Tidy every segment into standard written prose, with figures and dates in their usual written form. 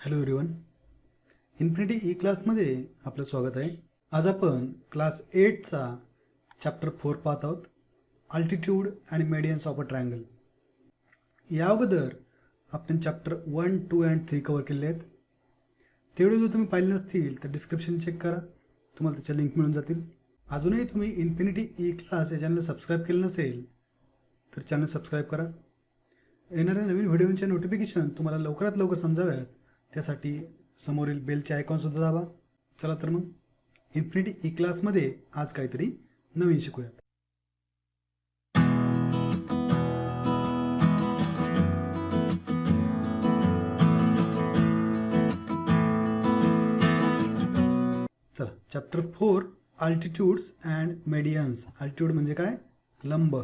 Hello everyone, infinity E क्लासमध्ये आपलं स्वागत आहे. आज आपण क्लास 8चा चॅप्टर 4 पाहत आहोत, altitude and medians of a triangle. या अगोदर आपण चॅप्टर 1, 2 अँड 3 कवर केले आहेत. तेवढे जर तुम्ही पाहिले नसतील तर डिस्क्रिप्शन चेक करा, तुम्हाला त्याच्या लिंक मिळून जातील. अजूनही तुम्ही इन्फिनिटी ई क्लास या चॅनलला सबस्क्राईब केलं नसेल तर चॅनल सबस्क्राईब करा. येणाऱ्या नवीन व्हिडिओचे नोटिफिकेशन तुम्हाला लवकरात लवकर समजाव्यात त्यासाठी समोरील बेलचे आयकॉनसुद्धा दाबा. चला तर मग इन्फिनिटी ई क्लासमध्ये आज काहीतरी नवीन शिकूयात. चला, चॅप्टर 4 अल्टिट्यूड्स अँड मेडियन्स. अल्टिट्यूड म्हणजे काय? लंब.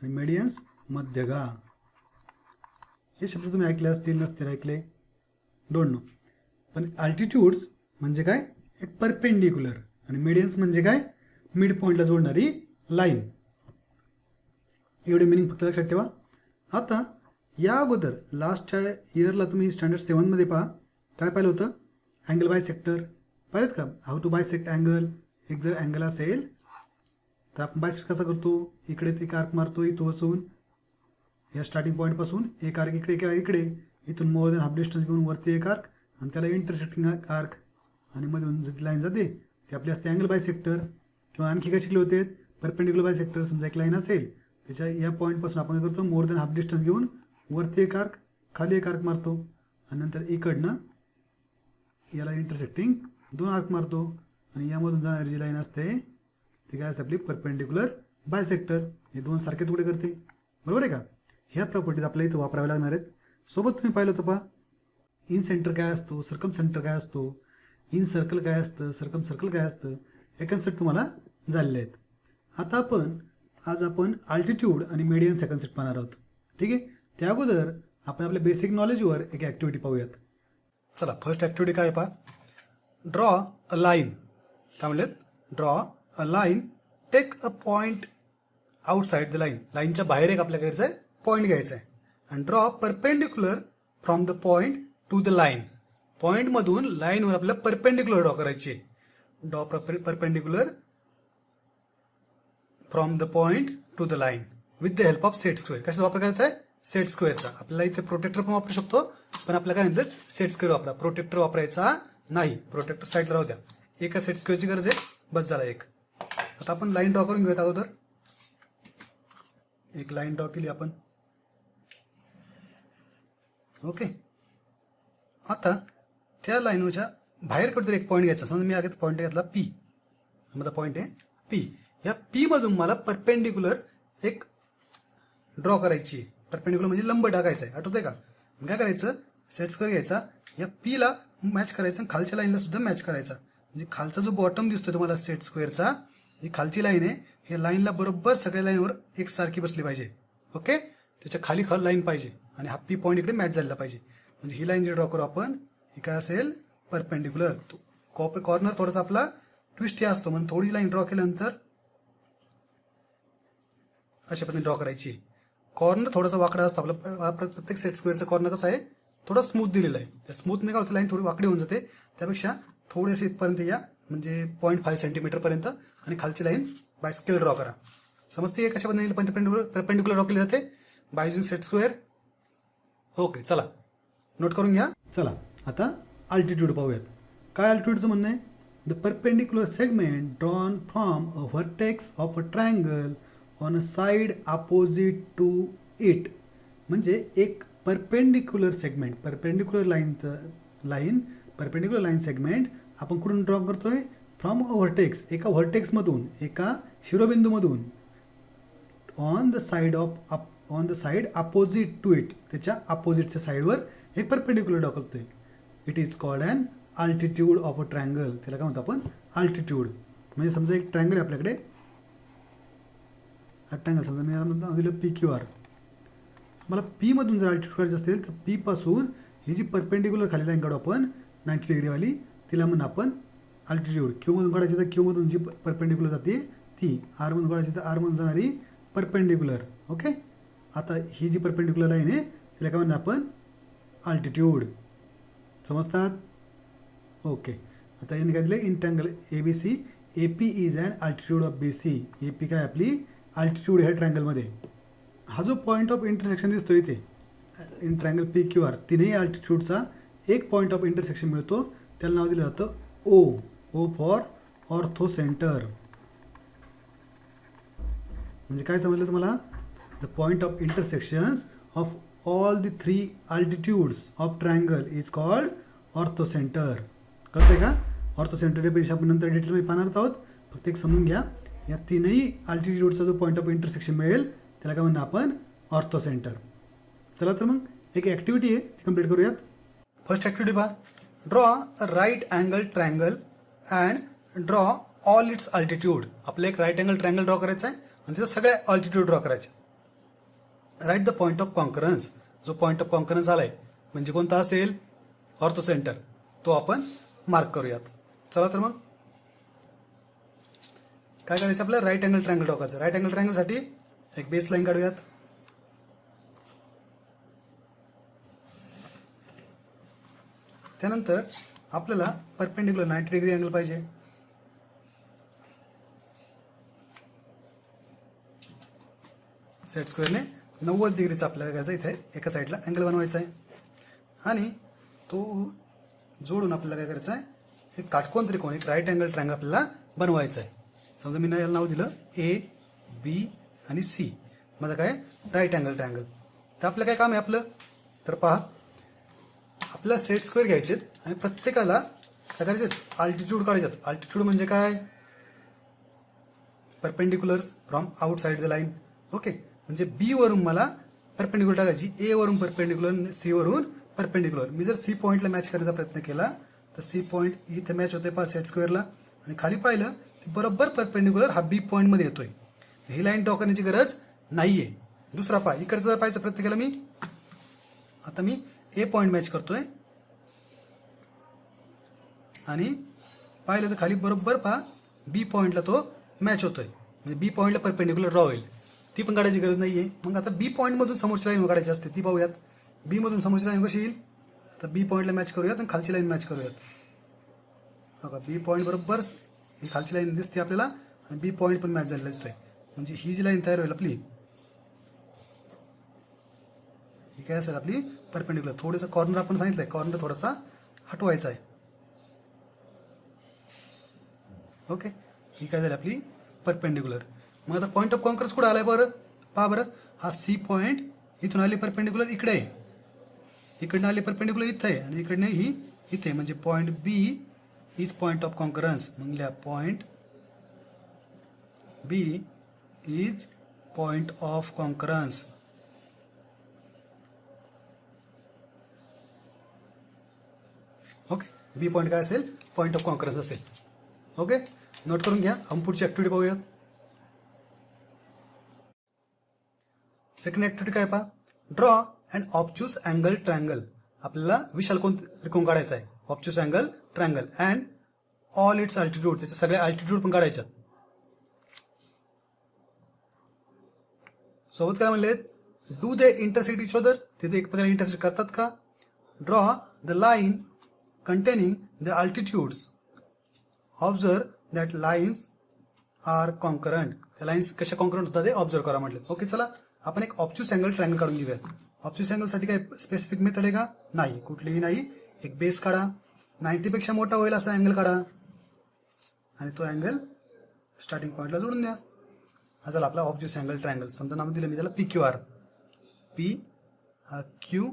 आणि मेडियन्स मध्यगा. हे शब्द तुम्ही ऐकले असतील, नसतील ऐकले, डोंट नो. पण अल्टिट्यूड्स म्हणजे काय? एक परपेंडिक्युलर. आणि मेडियन्स म्हणजे काय? मिड पॉईंटला जोडणारी लाईन. एवढे मिनिंग फक्त लक्षात ठेवा. आता या अगोदर लास्टच्या इयरला तुम्ही स्टँडर्ड 7मध्ये पहा, काय पाहिलं होतं? अँगल बायसेक्टर पाहिलेत का? How to bisect angle. एक जर अँगल असेल तर आपण बायसेक्ट कसा करतो? इकडे ते आर्क मारतो, इथं बसून या स्टार्टिंग पॉईंटपासून एक आर्क इकडे किंवा इकडे, इथून मोर दॅन हाफ डिस्टन्स घेऊन वरती एक आर्क आणि त्याला इंटरसेक्टिंग आर्क, आणि मधून जी लाईन जाते ती आपली असते अँगल बायसेक्टर. किंवा आणखी काय शिकले होते? Perpendicular bisector. समजा एक लाईन असेल, त्याच्या या पॉईंटपासून आपण काय करतो? मोर दॅन हाफ डिस्टन्स घेऊन वरती एक आर्क, खाली एक आर्क मारतो आणि नंतर इकडनं याला इंटरसेक्टिंग 2 आर्क मारतो आणि यामधून जाणारी जी लाईन असते ती काय असते? आपली परपेंडिक्युलर बायसेक्टर. हे दोन सारखे तुकडे करते, बरोबर आहे का? ह्या प्रॉपर्टीज आपल्याला इथं वापराव्या लागणार आहेत. सोबत तुम्ही पाहिलं होतं पहा, इन सेंटर काय असतो, सर्कम सेंटर काय असतो, इन सर्कल काय असतं, सर्कम सर्कल काय असतं, हे कन्सेप्ट तुम्हाला झालेले आहेत. आता आज आपण अल्टिट्यूड आणि मेडियन्स हे कन्सेप्ट पाहणार आहोत. ठीक आहे. त्या अगोदर आपण आपल्या बेसिक नॉलेजवर एक ॲक्टिव्हिटी पाहूयात. चला, फर्स्ट ॲक्टिव्हिटी काय पहा? Draw a line. काय म्हणलेत? Draw a line, take a point outside the line. लाईनच्या बाहेर एक आपल्या घ्यायचं आहे, पॉईंट घ्यायचा आहे. आणि draw perpendicular from the point to the line. पॉईंटमधून लाईनवर आपल्याला परपेंडिक्युलर ड्रॉ करायची आहे. Draw perpendicular from the point to the line with the help of set square. कशाचा वापर करायचा आहे? सेट स्क्वेअरचा. आपल्याला इथे प्रोटेक्टर पण वापरू शकतो, पण आपल्याला काय म्हणतात? सेट स्क्वेअर वापरा. प्रोटेक्टर वापरायचा नाही. प्रोटेक्टर साईडला राहू द्या. एका सेट स्क्वेअरची गरज आहे, बस झाला एक. आता आपण लाईन ड्रॉ करून घेऊयात. अगोदर एक लाईन ड्रॉ केली आपण. ओके. आता त्या लाईनच्या बाहेर कुठेतरी एक पॉईंट घ्यायचा. समजा मी आगे पॉईंट घेतला पी. माझा पॉईंट आहे पी. या पी मधून मला परपेंडिक्युलर एक ड्रॉ करायची. परपेंडिक्युलर म्हणजे लंब टाकायचा आहे. आठवतंय का? काय करायचं? सेट स्क्वेअर घ्यायचा, या पीला मॅच करायचं आणि खालच्या लाईनला सुद्धा मॅच करायचा. म्हणजे खालचा जो बॉटम दिसतोय तुम्हाला सेट स्क्वेअरचा, ही खालची लाईन आहे, हे लाईनला बरोबर सगळ्या लाईनवर एकसारखी बसली पाहिजे. ओके. त्याच्या खाली लाईन पाहिजे आणि हा पी पॉईंट इकडे मॅच झाला पाहिजे. म्हणजे ही लाईन जी ड्रॉ करू आपण, ही काय असेल? परपेंडिक्युलर. कॉर्नर थोडासा आपला ट्विस्ट या असतो, म्हणून थोडी लाईन ड्रॉ केल्यानंतर अशा पद्धतीने ड्रॉ करायची. कॉर्नर थोडासा वाकडा असतो. आपला प्रत्येक सेट स्क्वेअरचा कॉर्नर कसा आहे? थोडा स्मूथ दिलेला आहे. त्या स्मूथने काय होतं? लाईन थोडी वाकडी होऊन जाते. त्यापेक्षा थोडेसे इथपर्यंत या, म्हणजे 0.5 सेंटीमीटरपर्यंत, आणि खालची लाईन बाय स्केल ड्रॉ करा. समजते कशा पद्धतीने परपेंडिक्युलर ड्रॉ केली जाते? By using set square. Okay, चला नोट करून घ्या. चला आता अल्टिट्यूड पाहूयात. काय अल्टिट्यूडचं म्हणणं आहे? The perpendicular segment drawn from a vertex of a triangle on a side opposite to it. म्हणजे एक perpendicular segment, perpendicular line segment आपण कुठून ड्रॉ करतोय? फ्रॉम अ व्हर्टेक्स, एका व्हर्टेक्समधून, एका शिरोबिंदूमधून, on the side opposite to it, त्याच्या अपोजिटच्या साईडवर एक परपेंडिक्युलर ड्रॉ करतोय. It is called an altitude of a triangle. त्याला काय म्हणतो आपण? अल्टिट्यूड. म्हणजे समजा एक ट्रायंगल आहे आपल्याकडे, हा ट्रायंगल समजा मी याला म्हणतो दिलं पी क्यू आर. मला पी मधून जर अल्टिट्यूड करायचं असेल तर पी पासून ही जी परपेंडिक्युलर खाली लाईन काढू आपण 90 डिग्रीवाली, तिला म्हणून आपण अल्टिट्यूड. क्यू मधून काढायची तर क्यू मधून जी परपेंडिक्युलर जाते ती, आर मधून काढायची तर आर मधून जाणारी परपेंडिक्युलर. ओके. आता ही जी परपेंडिक्युलर लाईन आहे तिला काय म्हणणार आपण? अल्टिट्यूड. समजतात? ओके. आता यांनी काय दिलं, in triangle ABC AP is and altitude of BC. AP काय आपली अल्टिट्यूड ह्या ट्रँगलमध्ये. हा जो पॉईंट ऑफ इंटरसेक्शन दिसतो इथे इन ट्रँगल PQR, तिन्ही अल्टिट्यूडचा एक पॉईंट ऑफ इंटरसेक्शन मिळतो, त्याला नाव दिलं जातं O. O for ortho centre. म्हणजे काय समजलं तुम्हाला? The point of intersections of all the 3 altitudes of triangle is called ortho centre. कळतंय का? ऑर्थो सेंटर डेफिनेशन आपण नंतर डिटेलमध्ये पाहणार आहोत. फक्त एक समजून घ्या, या तीनही अल्टिट्यूडचा जो पॉईंट ऑफ इंटरसेक्शन मिळेल त्याला काय म्हणणार आपण? Orthocentre. चला तर मग एक ॲक्टिव्हिटी आहे ती कंप्लीट करूयात. फर्स्ट ॲक्टिव्हिटी पहा. Draw a right angle triangle and draw all its altitude. आपलं एक राईट अँगल ट्रायंगल ड्रॉ करायचं आहे आणि त्याचा सगळ्या अल्टिट्यूड ड्रॉ करायचे. Write the point of concurrence. जो पॉईंट ऑफ कॉन्करन्स आलाय म्हणजे कोणता असेल? Ortho centre. तो आपण मार्क करूयात. चला तर मग काय करायचं? आपल्याला राईट अँगल ट्रायंगल ड्रॉ करायचं. राईट अँगल ट्रायंगलसाठी एक बेस लाईन काढूयात. त्यानंतर आपल्याला परपेंडिक्युलर 90 डिग्री अँगल पाहिजे. सेट स्क्वेअरने 90 डिग्रीचा आपल्याला घ्यायचा इथे एका साईडला अँगल बनवायचा आहे आणि तो जोडून आपल्याला काय करायचं आहे? एक काटकोन त्रिकोण, एक राईट अँगल ट्रायंगल आपल्याला बनवायचा आहे. समजा मी याला नाव दिलं AB आणि C. माझं काय? Right angle triangle. तर आपलं काय काम आहे आपलं? तर पहा, आपल्याला सेट स्क्वेअर घ्यायचे आणि प्रत्येकाला काय करायचे? अल्टिट्यूड काढायचे. अल्टिट्यूड म्हणजे काय? Perpendiculars from outside the line. Okay. म्हणजे B वरून मला परपेंडिक्युलर टाकायची, A वरून परपेंडिक्युलर, C वरून परपेंडिक्युलर. मी जर C पॉईंटला मॅच करण्याचा प्रयत्न केला तर C पॉईंट इथे मॅच होते पहा सेट स्क्वेअरला, आणि खाली पाहिलं तर बरोबर परपेंडिक्युलर हा B पॉईंटमध्ये येतोय. ही लाईन ड्रॉ करण्याची गरज नाहीये. दुसरा पहा, इकडचा जर पाहायचा प्रयत्न केला मी, आता मी A पॉईंट मॅच करतोय आणि पाहिलं तर खाली बरोबर पहा B पॉईंटला तो मॅच होतोय. म्हणजे B पॉईंटला परपेंडिक्युलर ड्रॉ होईल. ती पण काढायची गरज नाहीये. मग आता B पॉईंटमधून समोरची लाईन काढायची असते, ती पाहूयात. B मधून समोरची लाईन कशी येईल? तर B पॉईंटला मॅच करूयात आणि खालची लाईन मॅच करूयात. बघा, B पॉईंट बरोबर ही खालची लाईन दिसते आपल्याला आणि B पॉईंट पण मॅच झालेला दिसतोय. म्हणजे ही जी लाईन तयार होईल आपली, ही काय असेल आपली? परपेंडिक्युलर. थोडंसं कॉर्नर आपण सांगितलंय, कॉर्नर थोडासा हटवायचा आहे. ओके. ही काय झाली आपली? परपेंडिक्युलर. मग आता पॉईंट ऑफ कॉन्करन्स कुठे आलाय बरं? पहा बरं, हा C पॉईंट इथून आली परपेंडिक्युलर इकडे आहे, इकडनं आली परपेंडिक्युलर इथं आहे आणि इकडनं ही इथे. म्हणजे point B is point of concurrence. म्हणजे point B is point of concurrence. Okay. B point काय असेल? पॉईंट ऑफ कॉन्करन्स असेल. ओके, नोट करून घ्या. आपण पुढची ऍक्टिव्हिटी पाहूयात. सेकंड ऍक्टिव्हिटी काय पहा. Draw and obtuse angle triangle. आपल्याला विशाल कोण त्रिकोण काढायचा आहे, obtuse angle triangle, and all its altitude. त्याचे सगळे अल्टिट्यूड पण काढायच्यात. सोबत काय म्हणले? Do they intersect each other. तिथे एकमेकांना इंटरसेक्ट करतात का? Draw the line containing the altitudes. Observe that lines are concurrent. त्या लाईन्स कशा कॉन्करंट होतात ते ऑब्झर्व करा म्हटलं. ओके, चला आपण एक ऑब्च्यूज अँगल ट्रायंगल काढून घेऊयात. ऑब्च्यूज अँगलसाठी काय स्पेसिफिक मेथड आहे का? नाही, कुठलीही नाही. एक बेस काढा, 90 पेक्षा मोठा होईल असा अँगल काढा आणि तो अँगल स्टार्टिंग पॉईंटला जोडून द्या. हा झाला आपला ऑब्च्यूज अँगल ट्रायंगल. समजा नाव दिलं मी त्याला PQR. P हा Q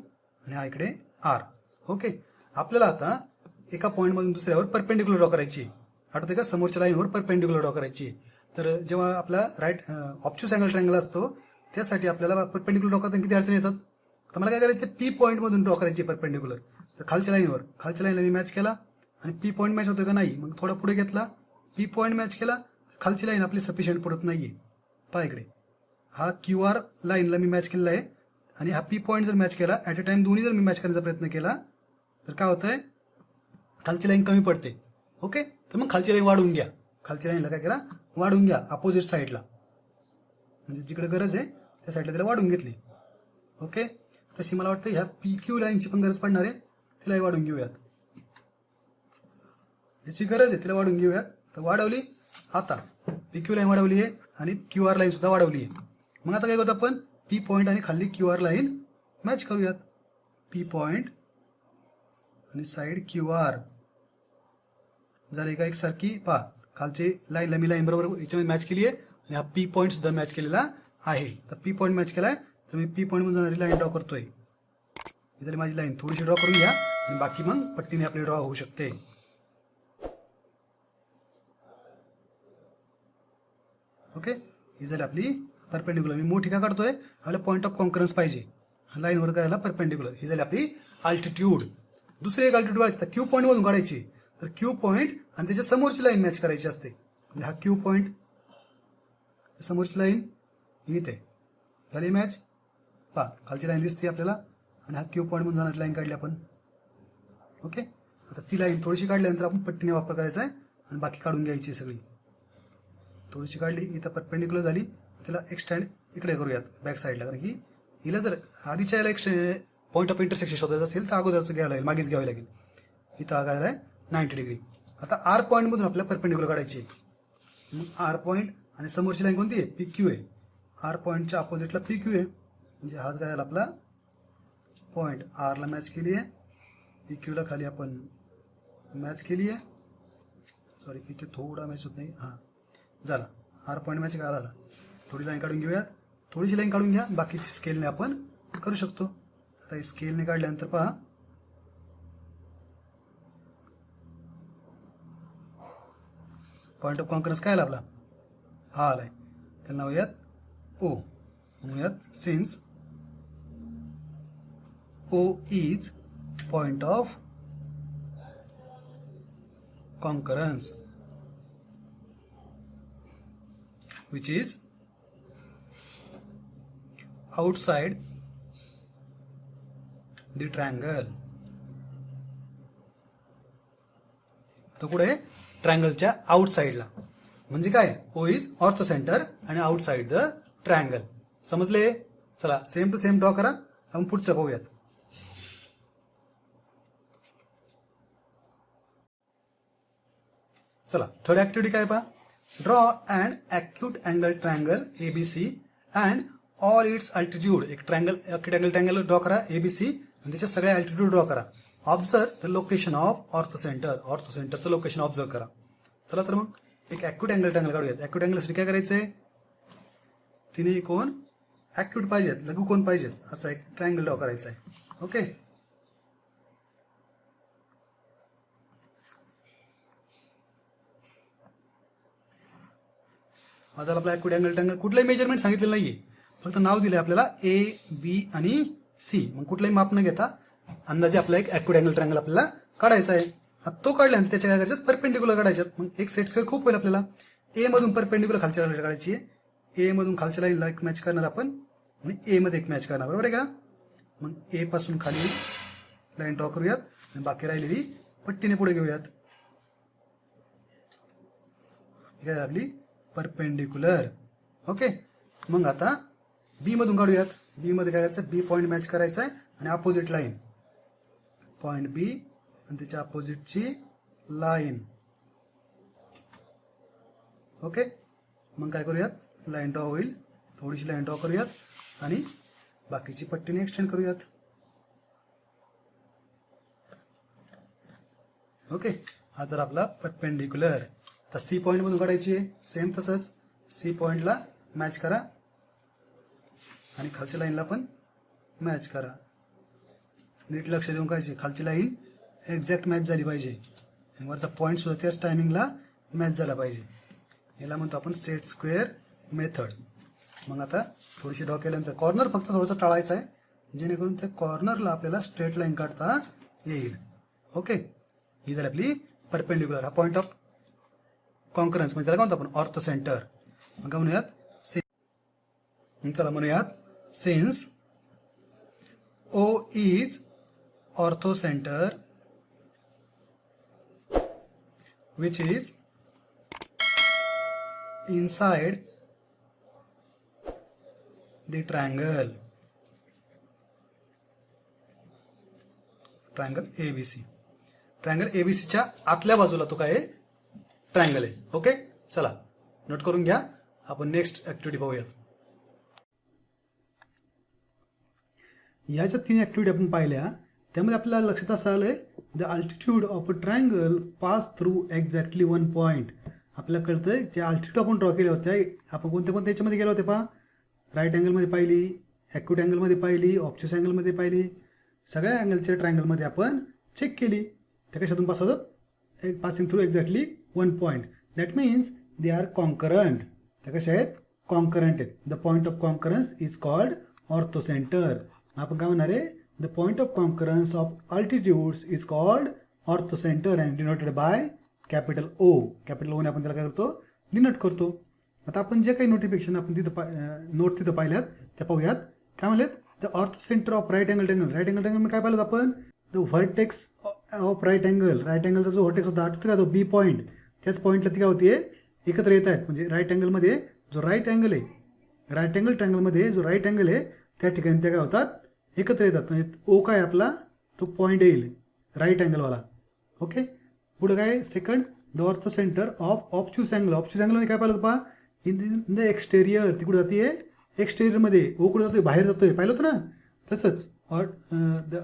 आणि हा इकडे R. ओके. आपल्याला आता एका पॉईंटमधून दुसऱ्यावर परपेंडिक्युलर ड्रॉ करायची. आठवते का? समोरच्या लाईनवर परपेंडिक्युलर ड्रॉ करायची. तर जेव्हा आपला राईट ऑब्च्यूज अँगल ट्रायंगल असतो त्यासाठी आपल्याला परपेंडिक्युलर ड्रॉ करताना किती अडचणी येतात? तर मला काय करायचे? P पॉईंटमधून ड्रॉ करायची परपेंडिक्युलर. तर खालच्या लाईनला मी मॅच केला आणि P पॉईंट मॅच होतोय का? नाही. मग थोडा पुढे घेतला, P पॉईंट मॅच केला, खालची लाईन आपली सफिशियंट पडत नाहीये. पहा इकडे, हा QR लाईनला मी मॅच केलेला आहे आणि हा P पॉईंट जर मॅच केला ॲट अ टाइम, दोन्ही जर मी मॅच करण्याचा प्रयत्न केला तर काय होतंय? खालची लाईन कमी पडते. ओके. तर मग खालची लाईन वाढवून घ्या. खालची लाईनला काय करा? वाढवून घ्या अपोजिट साईडला. म्हणजे जिकडे गरज आहे त्या साईडला त्याला वाढवून घेतली. ओके. तशी मला वाटतं ह्या पी क्यू लाईनची पण गरज पडणार आहे, तिलाही वाढवून घेऊयात. ज्याची गरज आहे तिला वाढवून घेऊयात. तर वाढवली, आता पी क्यू लाईन वाढवली आहे आणि क्यू आर लाईन सुद्धा वाढवली आहे. मग आता काय करतो आपण, पी पॉईंट आणि खाली क्यू आर लाईन मॅच करूयात. पी पॉईंट आणि साईड क्यू आर झाले का एकसारखी. पहा खालची लाईनला मी लाईन बरोबर याच्यामध्ये मॅच केली आहे आणि हा पी पॉईंट सुद्धा मॅच केलेला आहे. तर पी पॉईंट मॅच केलाय, तर मी पी पॉईंट मधून जाणारी लाईन ड्रॉ करतोय. ही झाली माझी लाईन. थोडीशी ड्रॉ करून घ्या आणि बाकी मग पट्टीने आपली ड्रॉ होऊ शकते. ओके, ही झाली आपली परपेंडिक्युलर. मी मोठी का काढतोय, आपल्याला पॉईंट ऑफ कॉन्करन्स पाहिजे. लाईनवर काय परपेंडिक्युलर. ही झाली आपली अल्टिट्यूड. दुसरी एक अल्टिट्यूड काढायची, क्यू पॉईंट मधून काढायची. तर क्यू पॉईंट आणि त्याच्या समोरची लाईन मॅच करायची असते. म्हणजे हा क्यू पॉईंट, समोरची लाईन इथे झाली मॅच. पहा खालची लाईन दिसते आपल्याला आणि हा क्यू पॉईंट मधून जाणारी लाईन काढली आपण. ओके, आता ती लाईन थोडीशी काढल्यानंतर आपण पट्टीने वापर करायचा आहे आणि बाकी काढून घ्यायची सगळी. थोडीशी काढली, इथं परपेंडिक्युलर झाली, त्याला एक्सटेंड इकडे करूयात बॅक साईडला. कारण की हिला जर आधीच्या याला पॉईंट ऑफ इंटरसेक्शन शोधायचं असेल तर अगोदरचं घ्यावं लागेल, मागेच घ्यावं लागेल. इथं काय आहे 90 डिग्री. आता आर पॉईंट मधून आपल्याला परपेंडिक्युलर काढायची आहे. मग आर पॉईंट आणि समोरची लाईन कोणती आहे, पी क्यू आहे. आर पॉईंटच्या अपोजिटला पी क्यू आहे, म्हणजे हाच काय आपला पॉईंट. आरला मॅच केली आहे, पी क्यूला खाली आपण मॅच केली आहे. सॉरी, पी क्यू थोडा मॅच होत नाही. हां झाला, आर पॉईंट मॅच काय झाला. थोडी लाईन काढून घेऊयात, थोडीशी लाईन काढून घ्या, बाकीची स्केलने आपण करू शकतो. आता स्केलने काढल्यानंतर पहा पॉईंट ऑफ कॉन्करन्स काय आला आपला, हा आलाय. त्याला नाव यात ओ. म्हणूयात since O is point of concurrence which is outside the triangle. तो कुठे, ट्रायंगलच्या आउटसाइडला. म्हणजे काय, ओ इज ऑर्थो सेंटर आणि आउटसाइड द ट्रायंगल. समजले. चला सेम टू सेम ड्रॉ करा, आपण पुढचं पाहूयात. चला थर्ड ऍक्टिव्हिटी काय पहा, draw and acute angle triangle ABC and all its altitude. एक triangle, acute angle triangle draw करा एबीसी आणि त्याच्या सगळ्या अल्टिट्यूड ड्रॉ करा. Observe the location of orthocentre. ऑर्थो सेंटरचं लोकेशन ऑब्झर्व करा. चला तर मग एक अॅक्यूट अँगल ट्रायंगल काढूयात. अॅक्यूट अँगलसाठी काय करायचंय, तिन्ही कोण अॅक्यूट पाहिजेत, लघु कोण पाहिजेत, असा एक ट्रायंगल ड्रॉ करायचा आहे. ओके, माझा आपला अॅक्यूट अँगल ट्रायंगल. कुठलाही मेजरमेंट सांगितलेलं नाहीये, फक्त नाव दिलंय आपल्याला ए बी आणि सी. मग कुठलाही माप न घेता अंदाजे आपला एक अॅक्यूट अँगल ट्रायंगल आपल्याला काढायचा आहे. तो काढल्यानंतर त्याच्या काय करायचं, परपेंडिक्युलर काढायच्यात. मग एक सेट स्क्वेअर खूप होईल आपल्याला. ए मधून परपेंडिक्युलर खालच्या लाईन काढायची आहे. ए मधून खालच्या लाईनला एक मॅच करणार आपण आणि ए मध्ये एक मॅच करणार, बरोबर आहे का. मग ए पासून खाली लाईन ड्रॉ करूयात आणि बाकी राहिलेली पट्टीने पुढे घेऊयात. काय आपली परपेंडिक्युलर. ओके, मग आता बी मधून काढूयात. बी मध्ये काय करायचं, बी पॉईंट मॅच करायचा आहे आणि अपोजिट लाईन पॉईंट बी आणि त्याच्या अपोजिटची लाईन. ओके, मग काय करूयात, लाईन ड्रॉ होईल, थोडीशी लाईन ड्रॉ करूयात आणि बाकीची पट्टीने एक्सटेंड करूयात. ओके, हा जर आपला परपेंडिक्युलर. तर सी पॉईंट मधून काढायची आहे, सेम तसंच सी पॉईंटला मॅच करा आणि खालच्या लाईनला पण मॅच करा. नीट लक्ष देऊन काढायची, खालची लाईन एक्झॅक्ट मॅच झाली पाहिजे आणि वरचा पॉईंट सुद्धा त्याच टायमिंगला मॅच झाला पाहिजे. याला म्हणतो आपण सेट स्क्वेअर मेथड. मग आता थोडीशी ड्रॉ केल्यानंतर कॉर्नर फक्त थोडासा टाळायचा आहे, जेणेकरून त्या कॉर्नरला आपल्याला स्ट्रेट लाईन काढता येईल. ओके, ही झाली आपली परपेंडिक्युलर. हा पॉईंट ऑफ कॉन्करन्स म्हणजे त्याला काय म्हणतो आपण, ऑर्थो सेंटर. मग म्हणूयात चला म्हणूयात since O is orthocentre which is inside the triangle. Triangle ABC. Triangle ABCच्या आतल्या बाजूला तो काय आहे, ट्रायंगल आहे. ओके, चला नोट करून घ्या. आपण नेक्स्ट ऍक्टिव्हिटी पाहूयात. याच्या 3 ऍक्टिव्हिटी आपण पाहिल्या. त्यामध्ये आपल्याला लक्षात असं आलंय, the altitude of a triangle pass through exactly 1 point. आपल्याला कळतंय जे अल्टिट्यूड आपण ड्रॉ केले होते, आपण कोणत्या कोणत्या याच्यामध्ये गेले होते पहा. राईट अँगलमध्ये पाहिली, ॲक्यूट अँगलमध्ये पाहिली, ऑब्च्युस अँगलमध्ये पाहिली. सगळ्या अँगलच्या ट्रायंगलमध्ये आपण चेक केली. त्या कशातून पास होतात, passing through exactly 1 point. That means they are concurrent. त्या कशा आहेत, कॉन्करंट आहेत. The point of concurrence is called orthocentre. आपण काय म्हणणार आहे, the point of concurrence of altitudes is called orthocentre and denoted by capital O. Capital O ने आपण त्याला काय करतो, डिनोट करतो. आता आपण जे काही नोटिफिकेशन आपण तिथं नोट तिथं पाहिल्यात त्या पाहूयात. काय म्हणलेत, the orthocentre of right angle triangle. Right angle triangle काय पाहिलं आपण, the vertex of right angle. Right अँगलचा जो व्हर्टेक्स होता आठवतो का, तो B पॉईंट. त्याच पॉईंटला ती काय होती, एकत्र येत आहेत. म्हणजे राईट अँगलमध्ये जो राईट अँगल आहे, राईट अँगल ट्रायंगलमध्ये जो राईट अँगल आहे त्या ठिकाणी त्या काय होतात, एकत्र येतात. म्हणजे O काय आपला, तो पॉईंट येईल राईट अँगलवाला. ओके, पुढे काय, second the orthocentre of ऑब्च्युस angle. ऑब्च्युस अँगलमध्ये काय पाहिलं पहा, इन द एक्सटेरियर. ती कुठे जाते, एक्सटेरियरमध्ये. O कुठे जातोय, बाहेर जातोय, पाहिलं होतं ना. तसंच the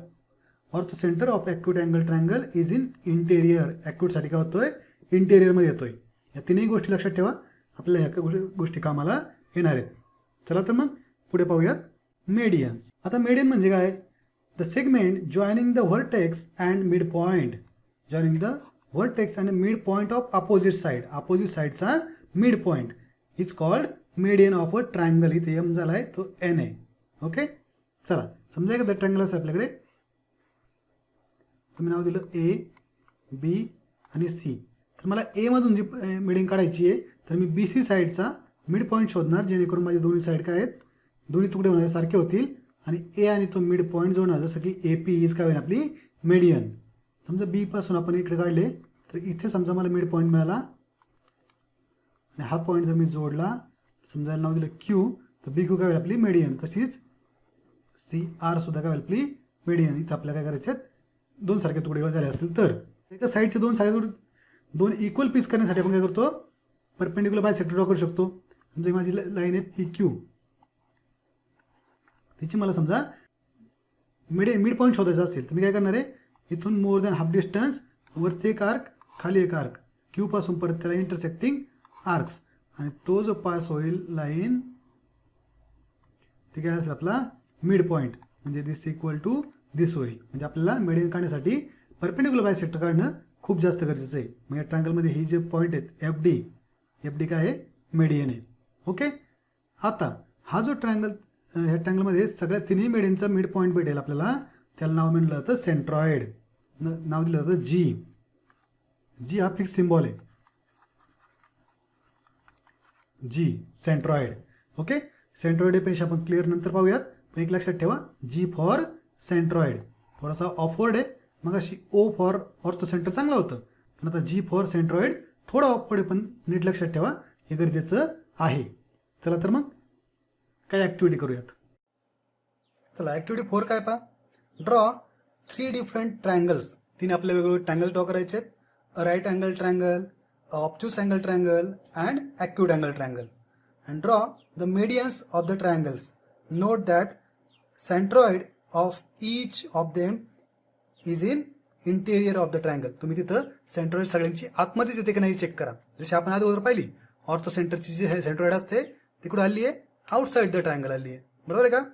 orthocentre of acute angle triangle is in interior. ॲक्यूटसाठी काय होतोय, इंटेरियरमध्ये येतोय. या तिन्ही गोष्टी लक्षात ठेवा, आपल्याला ह्या गोष्टी कामाला येणार आहेत. चला तर मग पुढे पाहूयात मेडियन्स. आता मेडियन म्हणजे काय, the segment joining the vertex and mid point. Joining the vertex and mid point of opposite side. Opposite साईडचा mid point is called median of a triangle. इथे M झाला आहे, तो N आहे. ओके, चला समजा का ट्रायंगल असं आपल्याकडे, तुम्ही नाव दिलं A, B आणि C. तर मला A मधून जी मिडियन काढायची आहे, तर मी BC साईडचा मिड पॉईंट शोधणार, जेणेकरून माझे दोन्ही साईड काय आहेत, दोन्ही तुकडे होणारे सारखे होतील. आणि A आणि तो मिड पॉईंट जोडणार, जसं की AP इज काय होईल आपली मेडियन. समजा B पासून आपण इकडे काढले, तर इथे समजा मला मिड पॉईंट मिळाला आणि हा पॉईंट जर मी जोडला, समजा नाव दिलं Q, तर BQ काय होईल आपली मेडियन. तशीच CR सुद्धा काय होईल आपली मेडियन. इथं आपल्याला काय करायचे आहेत, दोन सारखे तुकडे झाले असतील तर एका साईडचे दोन इक्वल पीस करण्यासाठी आपण काय करतो, परपेंडिक्युलर बायसेक्टर ड्रॉ करू शकतो. समजा माझी लाईन आहे PQ, तिची मला समजा मिड पॉईंट शोधायचा असेल, तर मी काय करणार आहे, इथून मोर दॅन हाफ डिस्टन्स वरती एक आर्क, खाली एक आर्क, Q पासून परत त्याला इंटरसेक्टिंग आर्क्स, आणि तो जो पास होईल लाईन ते काय असेल आपला मिड पॉईंट. म्हणजे दिस इक्वल टू दिस होईल. म्हणजे आपल्याला मेडियन काढण्यासाठी परपेंडिक्युलर बायसेक्टर काढणं खूप जास्त गरजेचं आहे. मग या ट्रायंगलमध्ये ही जे पॉईंट आहेत FD काय आहे, मेडियन आहे. ओके, आता हा जो ट्रायंगल, ह्या ट्रायंगलमध्ये सगळ्या तिन्ही मेडियनचा मिड पॉईंट भेटेल आपल्याला. त्याला नाव म्हणलं जातं सेंट्रॉइड. नाव दिलं जातं G हा फिक्स सिम्बॉल आहे, G सेंट्रॉइड. ओके, सेंट्रॉइड पेक्षा आपण क्लिअर नंतर पाहूयात, पण एक लक्षात ठेवा, G फॉर सेंट्रॉइड. थोडासा ऑफवर्ड आहे, मग अशी O फॉर ऑर्थोसेंटर चांगलं होतं, पण आता G फॉर सेंट्रॉइड थोडा ऑफवर्ड आहे, पण नीट लक्षात ठेवा, हे गरजेचं आहे. चला तर मग काय ॲक्टिव्हिटी करूयात. चला ॲक्टिव्हिटी 4 काय पहा, ड्रॉ 3 डिफरंट ट्रायंगल्स. तिने आपल्या वेगवेगळे ट्रायंगल ड्रॉ करायचे आहेत. A right angle triangle, obtuse angle triangle and acute angle triangle. And draw the medians of the triangles. Note that centroid of each of them is in interior of the triangle. तुम्ही तिथं centroid सगळ्यांची आतमध्येच येते की नाही check करा. जशी आपण अगोदर पाहिली, ऑर्थो सेंटरची जी सेंट्रॉइड असते तिकडे आली आहे आउटसाइड द ट्रायंगल आली आहे, बरोबर आहे का.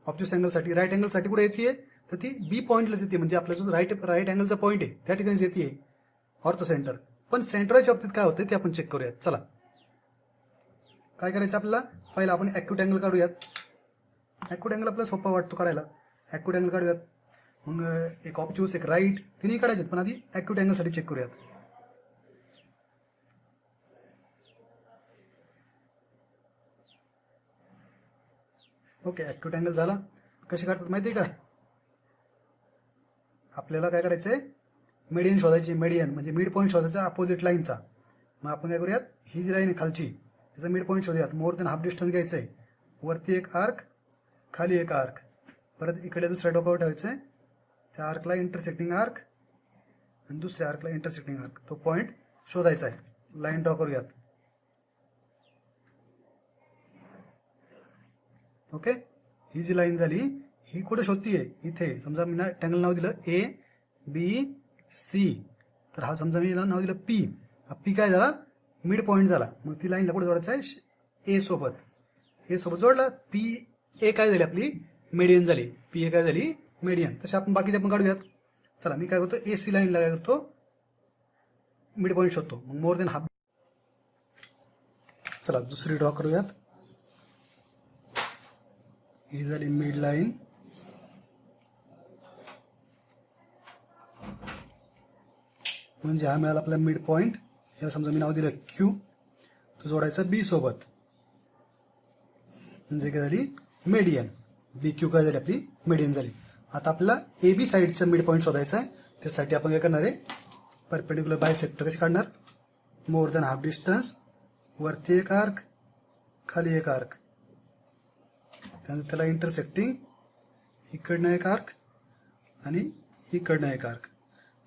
ऑब्ट्यूस अँगलसाठी, राईट अँगलसाठी कुठे येते, तर ती B पॉईंटलाच येते. म्हणजे आपला जो राईट अँगलचा पॉईंट आहे त्या ठिकाणीच येते ऑर्थो सेंटर. पण सेंट्रॉइडच्या बाबतीत काय होतं ते आपण चेक करूयात. चला काय करायचं आपल्याला, पहिला आपण ॲक्यूट अँगल काढूयात. ॲक्यूट अँगल आपल्याला सोपा वाटतो काढायला. ॲक्यूट अँगल काढूयात, मग एक ऑब्ट्यूस एक राईट तिन्ही काढायचे, पण आधी ॲक्यूट अँगलसाठी चेक करूयात. ओके, ॲक्यूट अँगल झाला. कसे काढतात माहिती आहे का, आपल्याला काय करायचं आहे, मेडियन शोधायची. मेडियन म्हणजे मिड पॉईंट शोधायचा अपोजिट लाईनचा. मग आपण काय करूयात, ही जी लाईन आहे खालची त्याचा मिड पॉईंट शोधूयात. मोर दॅन हाफ डिस्टन्स घ्यायचं आहे, वरती एक आर्क, खाली एक आर्क, परत इकडे दुसऱ्या डोक्यावर ठेवायचं आहे, त्या आर्कला इंटरसेक्टिंग आर्क आणि दुसऱ्या आर्कला इंटरसेक्टिंग आर्क, तो पॉईंट शोधायचा आहे. लाईन ड्रॉ करूयात. ओके, ही जी लाईन झाली ही कुठे शोधतीये? इथे. समजा मी ट्रँगल नाव दिलं ABC, तर हा समजा मी नाव दिलं P. हा P काय झाला? मिड पॉईंट झाला. मग ती लाईनला कुठे जोडायचं आहे? A सोबत. A सोबत जोडला. PA काय झाली? आपली मीडियन झाली. PA काय झाली? मीडियन. तसे आपण बाकीचे आपण काढूयात. चला, मी काय करतो, AC लाईनला काय करतो, मिड पॉईंट शोधतो. मग मोर देन हाफ. चला दुसरी ड्रॉ करूयात. ही झाली मिड लाईन. म्हणजे हा मिळाला आपला मिड पॉईंट. याला समजा मी नाव दिलं Q. तो जोडायचा B सोबत, म्हणजे काय झाली? मीडियन. BQ काय झाली? आपली मीडियन झाली. आता आपल्याला AB साईडचा मिड पॉईंट शोधायचा आहे. त्यासाठी आपण काय करणार आहे? परपेंडिक्युलर बायसेक्टर कशी काढणार? मोर दॅन हाफ डिस्टन्स, वरती एक आर्क, खाली एक आर्क, त्यानंतर त्याला इंटरसेक्टिंग इकडनं एक आर्क आणि इकडनं एक आर्क.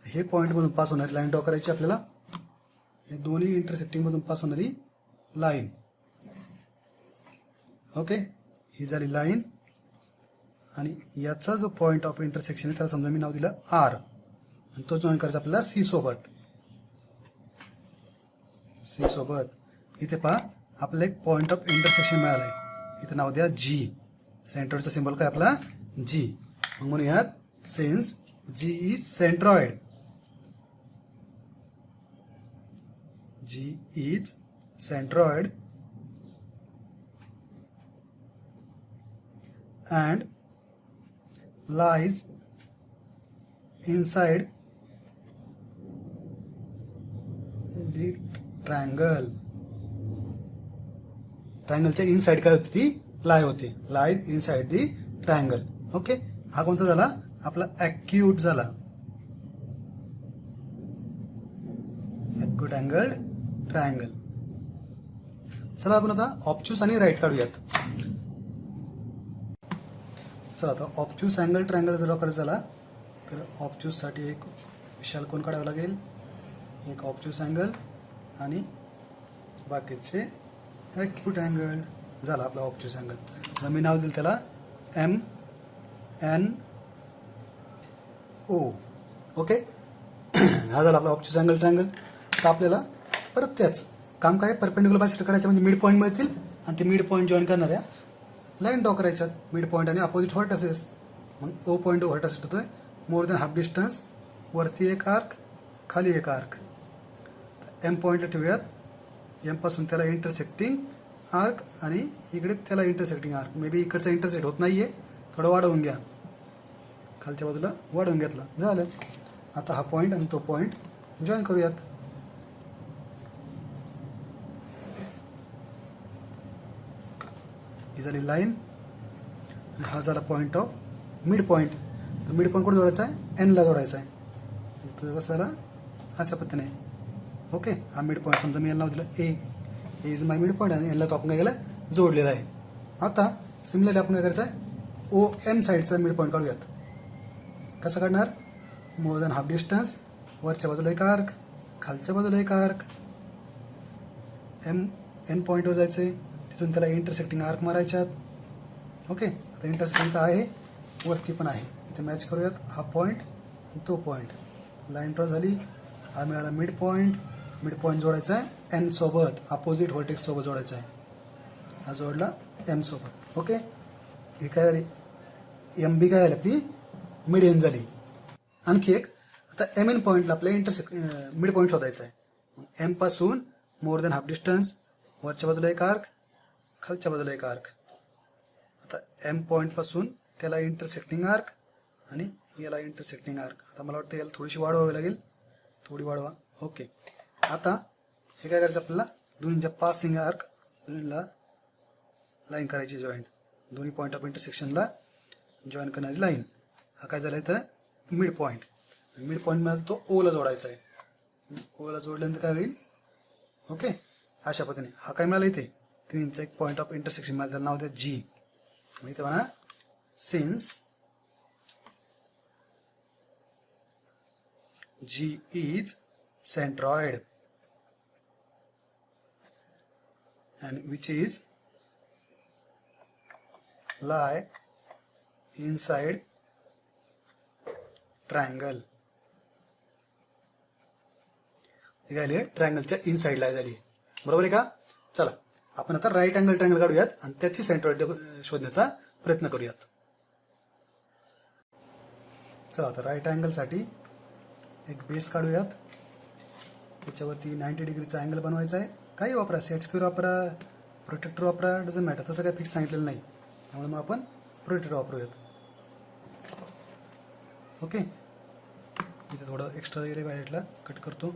हे पॉईंटमधून पास होणारी लाईन ड्रॉ करायची आपल्याला. हे दोन्ही इंटरसेक्टिंगमधून पास होणारी लाईन. ओके, ही झाली लाईन. आणि याचा जो पॉईंट ऑफ इंटरसेक्शन आहे त्याला समजा मी नाव दिलं R, आणि तो जॉईन करायचा आपल्याला C सोबत. C सोबत इथे पहा आपल्याला एक पॉईंट ऑफ इंटरसेक्शन मिळालं आहे. इथे नाव द्या G. सेंट्रॉइडचा सिम्बॉल काय आपला? G. मग म्हणूयात since G is centroid. G is centroid and lies inside the triangle. ट्रायंगलच्या इनसाइड काय होती? ती लाय होते. Lie inside the triangle. Okay, हा कोणता झाला? आपला ॲक्यूट झाला. Acute angled triangle. चला आपण आता ऑब्च्यूस आणि राईट काढूयात. चला आता ऑब्च्यूस अँगल ट्रायंगल जर करायचा झाला तर ऑब्च्यूससाठी एक विशाल कोन काढावा लागेल, एक ऑब्च्यूस अँगल आणि बाकीचे ॲक्यूट अँगल. झाला आपला ऑब्च्यूस अँगल. तर मी नाव दिलं त्याला MNO. ओके, हा झाला आपला ऑब्च्यूस अँगल ट्रायंगल. तर आपल्याला परत त्याच काम काय? परपेंडिक्युलर बायसेक्टर काढायचं, म्हणजे मिड पॉईंट मिळतील आणि ते मिड पॉईंट जॉईन करणाऱ्या लाईन ड्रॉ करायच्यात. मिड पॉईंट आणि अपोजिट व्हर्टेसेस. मग O पॉईंट व्हर्टेस होतोय मोर दॅन हाफ डिस्टन्स, वरती एक आर्क, खाली एक आर्क. M पॉईंटला ठेवूयात. M पासून त्याला इंटरसेक्टिंग आर्क आणि इकडे त्याला इंटरसेक्टिंग आर्क. मे बी इकडचा इंटरसेक्ट होत नाहीये, थोडं वाढवून घ्या. खालच्या बाजूला वाढवून घेतला, झालं. आता हा पॉईंट आणि तो पॉईंट जॉईन करूयात. ही झाली लाईन. हा झाला पॉईंट ऑफ मिड पॉईंट. तर मिड पॉईंट कुठे जोडायचा आहे? Nला जोडायचा आहे. तो कसं झाला? अशा पद्धतीने. ओके, हा मिड पॉईंट समजा मी N नाव दिलं A. Is my mid point आणि Nला तो आपण काय केलं? जोडलेला आहे. आता सिमिलरली आपण काय करायचं आहे? ON साईडचा मिड पॉईंट काढूयात. कसं काढणार? मोर दॅन हाफ डिस्टन्स, वरच्या बाजूला एक आर्क, खालच्या बाजूला एक आर्क. N पॉईंटवर जायचं आहे, तिथून त्याला इंटरसेक्टिंग आर्क मारायच्यात. ओके, आता इंटरसेक्टिंग तर आहे, वरती पण आहे. इथे मॅच करूयात. हा पॉईंट आणि तो पॉईंट. लाईन ड्रॉ झाली. हा मिळाला मिड पॉईंट. मिड पॉईंट जोडायचा आहे N सोबत, अपोजिट व्हर्टेक्स सोबत जोडायचा आहे. हा जोडला M सोबत. ओके, ही काय झाली? MB काय झाली? आपली मिडियन झाली. आणखी एक, आता MN पॉईंटला आपल्या मिड पॉईंट शोधायचा आहे. M पासून मोर दॅन हाफ डिस्टन्स, वरच्या बाजूला एक आर्क, खालच्या बाजूला एक आर्क. आता M पॉईंट पासून त्याला इंटरसेक्टिंग आर्क आणि याला इंटरसेक्टिंग आर्क. आता मला वाटतं याला थोडीशी वाढवावी लागेल, थोडी वाढवा. ओके, आता हे काय करायचं आपल्याला? दोन्हीच्या पासिंग आर्क, दोन्हीला लाईन करायची जॉईंट. दोन्ही पॉईंट ऑफ इंटरसेक्शनला जॉईन करणारी लाईन. हा काय झाला इथं? Mid point. मिड पॉईंट मिळाला तो ओला जोडायचा आहे. ओला जोडल्यानंतर काय होईल? ओके, अशा पद्धतीने. हा काय मिळाला इथे? तीनचा एक पॉईंट ऑफ इंटरसेक्शन मिळालं, त्याला नाव द्या G. मग इथे म्हणा since G is centroid and which is lie inside triangle. हे काय ट्रायंगलच्या इनसाइडला झाली, बरोबर आहे का? चला आपण आता राईट अँगल ट्रायंगल काढूयात आणि त्याची सेंट्रॉइड शोधण्याचा प्रयत्न करूयात. चला आता राईट अँगलसाठी एक बेस काढूयात, त्याच्यावरती 90 डिग्रीचा अँगल बनवायचा आहे. काही वापरा, सेट स्क्वेअर वापरा, प्रोटेक्टर वापरा, डझंट मॅटर, तसं काही फिक्स सांगितलेलं नाही, त्यामुळे मग आपण प्रोटेक्टर वापरूयात. ओके, इथे थोडं एक्स्ट्रा एरिया बाहेरला कट करतो.